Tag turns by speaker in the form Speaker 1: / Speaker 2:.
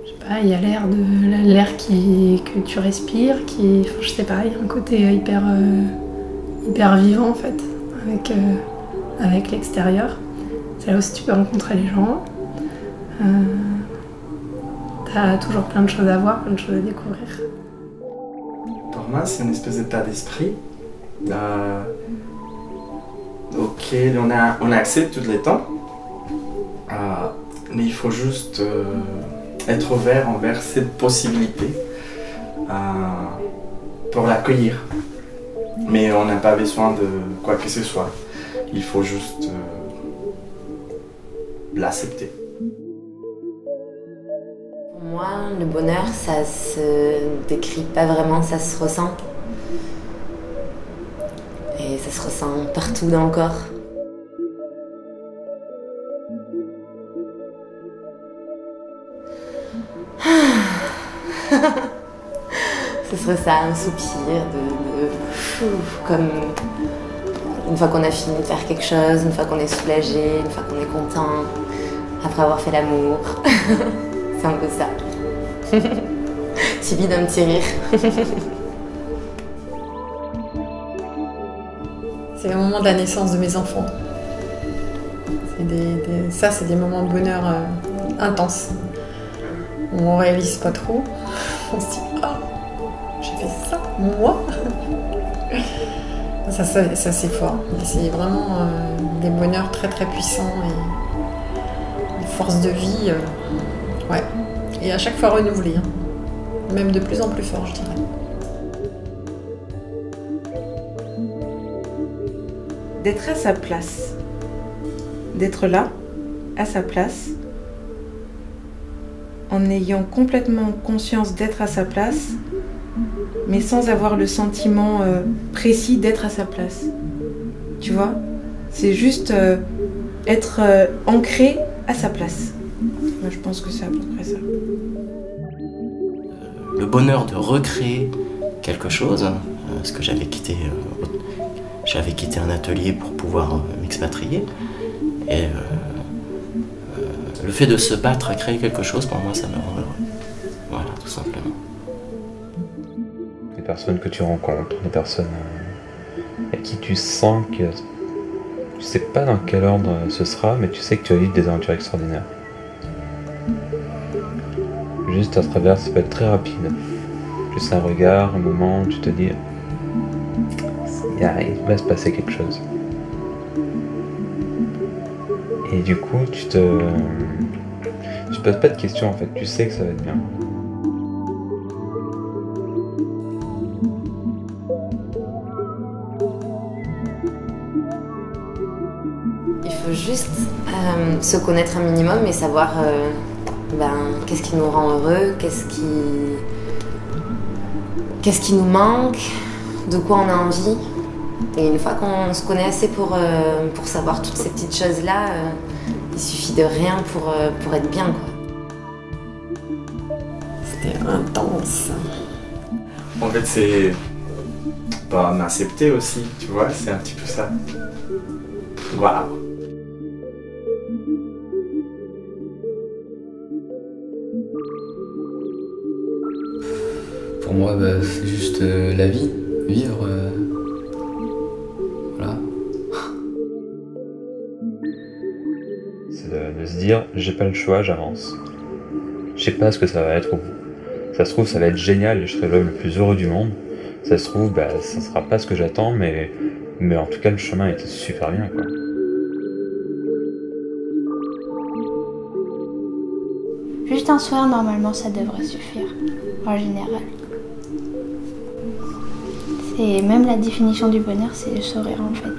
Speaker 1: Je sais pas, il y a l'air que tu respires, enfin, je sais pas, il y a un côté hyper vivant en fait, avec l'extérieur. C'est là aussi tu peux rencontrer les gens. T'as toujours plein de choses à voir, plein de choses à découvrir.
Speaker 2: Pour moi, c'est une espèce d'état d'esprit auquel on a accès tous les temps. Mais il faut juste être ouvert envers cette possibilité pour l'accueillir. Mais on n'a pas besoin de quoi que ce soit. Il faut juste l'accepter.
Speaker 3: Pour moi, le bonheur, ça se décrit pas vraiment, ça se ressent. Et ça se ressent partout dans le corps. Ce serait ça, un soupir comme une fois qu'on a fini de faire quelque chose, une fois qu'on est soulagé, une fois qu'on est content, après avoir fait l'amour. C'est un peu ça. Suivi d'un petit rire.
Speaker 4: C'est le moment de la naissance de mes enfants. Ça, c'est des moments de bonheur intenses. On réalise pas trop. On se dit, oh, j'ai fait ça, moi. Ça c'est fort. C'est vraiment des bonheurs très très puissants et une force de vie. Ouais. Et à chaque fois renouvelée. Hein. Même de plus en plus fort, je dirais.
Speaker 5: D'être à sa place. D'être là, à sa place, en ayant complètement conscience d'être à sa place, mais sans avoir le sentiment précis d'être à sa place. Tu vois? C'est juste être ancré à sa place. Moi, je pense que c'est à peu près ça.
Speaker 6: Le bonheur de recréer quelque chose, parce que j'avais quitté un atelier pour pouvoir m'expatrier. Et le fait de se battre à créer quelque chose, pour moi, ça me rend heureux. Voilà, tout simplement.
Speaker 7: Les personnes que tu rencontres, les personnes à qui tu sens que tu sais pas dans quel ordre ce sera, mais tu sais que tu vas vivre des aventures extraordinaires. Juste à travers, ça peut être très rapide. Juste un regard, un moment où tu te dis il va se passer quelque chose. Et du coup, tu te poses pas de questions en fait, tu sais que ça va être bien.
Speaker 3: Il faut juste se connaître un minimum et savoir qu'est-ce qui nous rend heureux, qu'est-ce qui nous manque, de quoi on a envie. Et une fois qu'on se connaît assez pour savoir toutes ces petites choses-là, il suffit de rien pour être bien, quoi.
Speaker 4: C'était intense.
Speaker 2: En fait, c'est m'accepter aussi, tu vois, c'est un petit peu ça. Waouh.
Speaker 8: Pour moi, c'est juste la vie, vivre. Voilà.
Speaker 7: C'est de se dire, j'ai pas le choix, j'avance. Je sais pas ce que ça va être au bout. Ça se trouve, ça va être génial et je serai l'homme le plus heureux du monde. Ça se trouve, ça sera pas ce que j'attends, mais en tout cas, le chemin était super bien, quoi.
Speaker 9: Juste un soir, normalement, ça devrait suffire, en général. Et même la définition du bonheur, c'est le sourire, en fait.